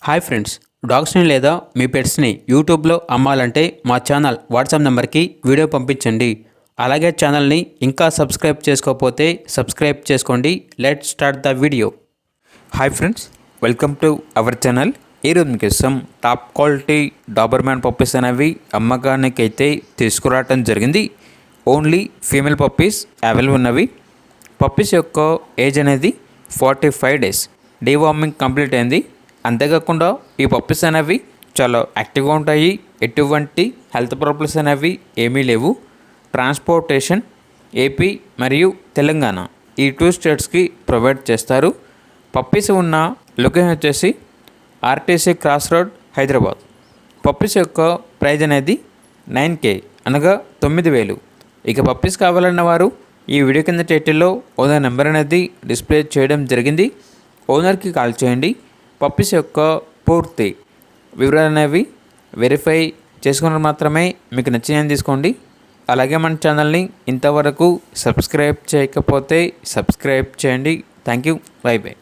Hi friends, డాగ్స్ని లేదా మీ పెట్స్ని యూట్యూబ్లో అమ్మాలంటే మా ఛానల్ వాట్సాప్ నెంబర్కి వీడియో పంపించండి. అలాగే ఛానల్ని ఇంకా సబ్స్క్రైబ్ చేసుకోకపోతే సబ్స్క్రైబ్ చేసుకోండి. Let's start the video. Hi friends, welcome to our channel. ఈరోజు మీకోసం టాప్ క్వాలిటీ డాబర్మ్యాన్ పప్పీస్ అనేవి అమ్మకానికి అయితే తీసుకురావటం జరిగింది. ఓన్లీ ఫీమేల్ పప్పీస్ అవైలబుల్ ఉన్నవి. పప్పీస్ యొక్క ఏజ్ అనేది 45 డేస్. డీవార్మింగ్ కంప్లీట్ అయింది. అంతేకాకుండా ఈ పప్పీస్ అనేవి చాలా యాక్టివ్గా ఉంటాయి. ఎటువంటి హెల్త్ ప్రాబ్లమ్స్ అనేవి ఏమీ లేవు. ట్రాన్స్పోర్టేషన్ ఏపీ మరియు తెలంగాణ ఈ 2 స్టేట్స్కి ప్రొవైడ్ చేస్తారు. పప్పీస్ ఉన్న లొకేషన్ వచ్చేసి RTC cross road, Hyderabad. Puppies యొక్క ప్రైజ్ అనేది 9K అనగా 9,000. ఇక పప్పీస్ కావాలన్న వారు ఈ వీడియో కింద టైటిల్లో ఓనర్ నెంబర్ అనేది డిస్ప్లే చేయడం జరిగింది. ఓనర్కి కాల్ చేయండి. పప్పీస్ యొక్క పూర్తి వివరాలు అనేవి వెరిఫై చేసుకున్న మాత్రమే మీకు నచ్చినవి తీసుకోండి. అలాగే మన ఛానల్ని ఇంతవరకు సబ్స్క్రైబ్ చేయకపోతే సబ్స్క్రైబ్ చేయండి. Thank you. By by.